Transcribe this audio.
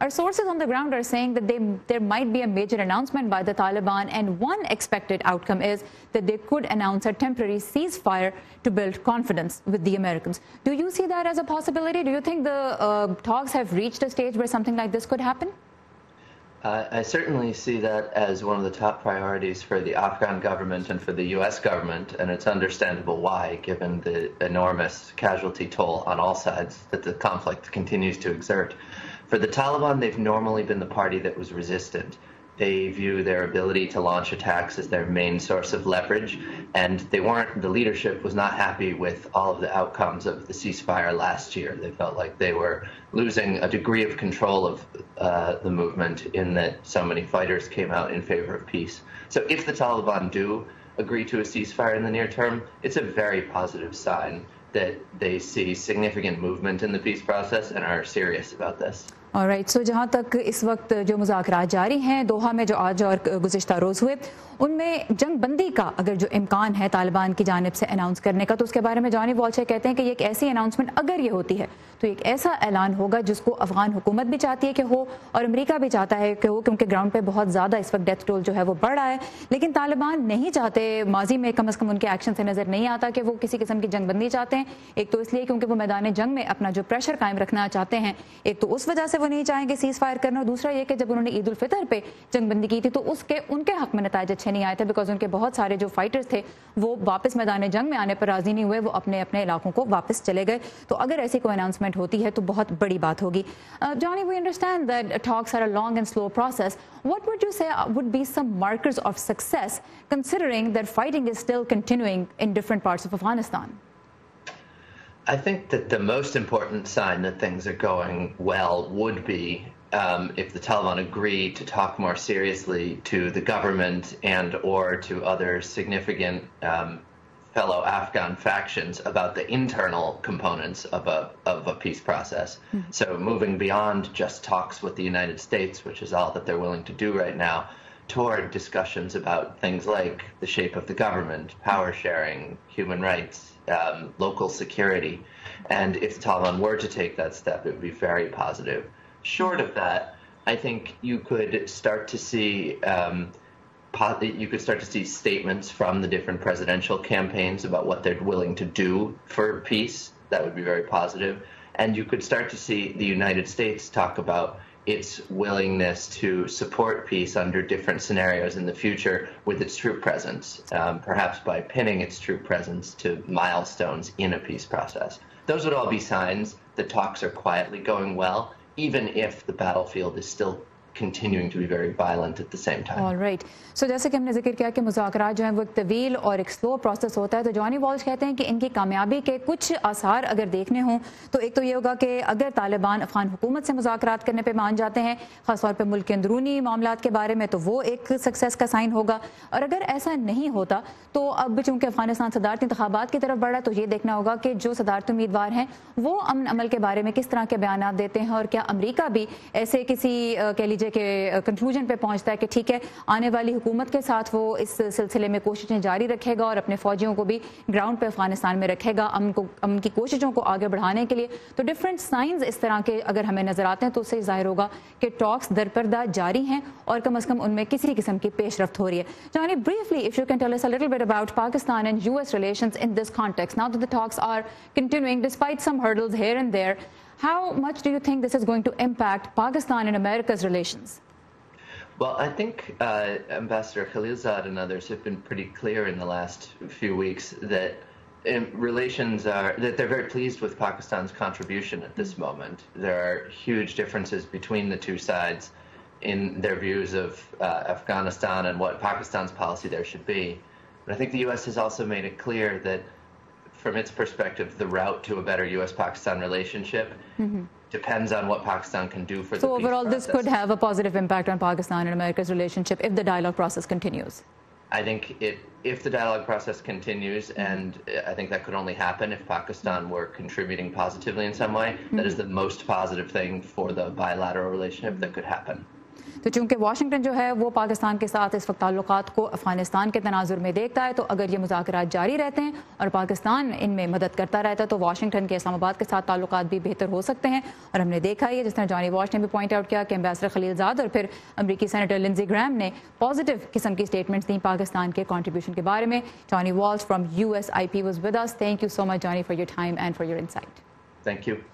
Our sources on the ground are saying that there might be a major announcement by the Taliban, and one expected outcome is that they could announce a temporary ceasefire to build confidence with the Americans. Do you see that as a possibility? Do you think the talks have reached a stage where something like this could happen? I certainly see that as one of the top priorities for the Afghan government and for the U.S. government, and it's understandable why, given the enormous casualty toll on all sides that the conflict continues to exert. For the Taliban, they've normally been the party that was resistant. They view their ability to launch attacks as their main source of leverage, and the leadership was not happy with all of the outcomes of the ceasefire last year. They felt like they were losing a degree of control of the movement in that so many fighters came out in favor of peace. So if the Taliban do agree to a ceasefire in the near term, it's a very positive sign that they see significant movement in the peace process and are serious about this. Alright so जहाँ तक इस वक्त जो मुज़ाकरात जारी हैं दोहा में जो आज और गुज़िश्ता रोज़ हुए उनमें जंग बंदी का अगर जो इम्कान है तालिबान की जानिब से अनाउंस करने का तो उसके बारे में जॉनी वॉल्शर कहते हैं कि ये एक ऐसी अनाउंसमेंट अगर ये होती है तो एक ऐसा ऐलान होगा जिसको अफगान हुकूमत भी चाहती है कि हो और अमेरिका भी चाहता है कि हो, क्योंकि ग्राउंड पे बहुत ज़्यादा इस वक्त डेथ टोल जो है वो बढ़ रहा है। लेकिन तालिबान नहीं चाहते, माजी में कम अज़ कम उनके एक्शन से नज़र नहीं आता कि वो किसी किस्म की जंग बंदी चाहते हैं। एक तो इसलिए क्योंकि वो मैदान जंग में अपना जो प्रेशर कायम रखना चाहते हैं, एक तो उस वजह से वो नहीं चाहेंगे सीज़ फायर करना, और दूसरा ये कि जब उन्होंने ईद उल फितर पे जंग बंदी की थी तो उसके उनके हक में नताइज अच्छे नहीं आए थे, बिकॉज उनके बहुत सारे जो फाइटर्स थे वो वापस मैदान जंग में आने पर राजी नहीं हुए, वो अपने अपने इलाकों को वापस चले गए। तो अगर ऐसी कोई अनाउंसमेंट होती है तो बहुत बड़ी बात होगी। Johnny, we understand that talks are a long and slow process. What would you say would be some markers of success, considering that fighting is still continuing in different parts of Afghanistan? I think that the most important sign that things are going well would be if the Taliban agree to talk more seriously to the government and or to other significant fellow Afghan factions about the internal components of a peace process. Mm-hmm. So moving beyond just talks with the United States, which is all that they're willing to do right now, toward discussions about things like the shape of the government, power sharing, human rights, local security. And if the Taliban were to take that step, it would be very positive. Short of that, I think you could start to see statements from the different presidential campaigns about what they're willing to do for peace. That would be very positive. And you could start to see the United States talk about its willingness to support peace under different scenarios in the future with its troop presence, perhaps by pinning its troop presence to milestones in a peace process. Those would all be signs that talks are quietly going well, even if the battlefield is still continuing to be very violent at the same time. All right. So जैसे कि हमने जिक्र किया कि मुज़ाकरात जो हैं वो एक तवील और एक स्लो प्रोसेस होता है, तो जॉनी वॉल्श कहते हैं कि इनकी कामयाबी के कुछ आसार अगर देखने हों तो एक तो ये होगा कि अगर तालिबान अफगान हुकूमत से मुज़ाकरात करने पे मान जाते हैं, ख़ासतौर पे मुल्क के अंदरूनी मामलात के बारे में, तो वो एक सक्सेस का साइन होगा। और अगर ऐसा नहीं होता तो अब चूँकि अफगानिस्तान सदारती इंतखाबात की तरफ बढ़ा, तो ये देखना होगा कि जो सदारती उम्मीदवार हैं वो अमन अमल के बारे में किस तरह के बयान देते हैं, और क्या अमरीका भी ऐसे किसी कह लीजिए के कंक्लूजन पे पहुंचता है कि ठीक है आने वाली हुकूमत के साथ वो इस सिलसिले में कोशिशें जारी रखेगा और अपने फौजियों को भी ग्राउंड पे अफगानिस्तान में रखेगा अमन की कोशिशों को आगे बढ़ाने के लिए। तो डिफरेंट साइंस इस तरह के अगर हमें नजर आते हैं तो उससे जाहिर होगा कि टॉक्स दरपर्दा जारी हैं और कम अज कम उनमें किसी किस्म की पेशरफ्त हो रही है। Johnny, briefly, if you can tell us a little bit about Pakistan and US relations in this context, now that the talks are continuing despite some hurdles here and there, how much do you think this is going to impact Pakistan and America's relations? Well, I think Ambassador Khalilzad and others have been pretty clear in the last few weeks that that they're very pleased with Pakistan's contribution at this moment. There are huge differences between the two sides in their views of Afghanistan and what Pakistan's policy there should be. But I think the U.S. has also made it clear that from its perspective, the route to a better U.S.-Pakistan relationship depends on what Pakistan can do for the peace process. So overall, this could have a positive impact on Pakistan and America's relationship if the dialogue process continues. I think if the dialogue process continues, and I think that could only happen if Pakistan were contributing positively in some way, that is the most positive thing for the bilateral relationship that could happen. تو چونکہ Washington جو ہے وہ پاکستان کے ساتھ اس وقت تعلقات کو افغانستان کے تناظر میں دیکھتا ہے، تو اگر یہ مذاکرات جاری رہتے ہیں اور پاکستان ان میں مدد کرتا رہتا ہے تو واشنگٹن کے اسلام آباد کے ساتھ تعلقات بھی بہتر ہو سکتے ہیں۔ اور ہم نے دیکھا ہے جس طرح جانی والش نے بھی پوائنٹ آؤٹ کیا کہ ایمبیسڈر خلیل زاد اور پھر امریکی سینیٹر لنزی گرام نے پازیٹیو قسم کی سٹیٹمنٹس دیں پاکستان کے کنٹریبیوشن کے بارے میں۔ جانی والش from USIP was with us. Thank you so much, Johnny, for your time and for your insight. Thank you.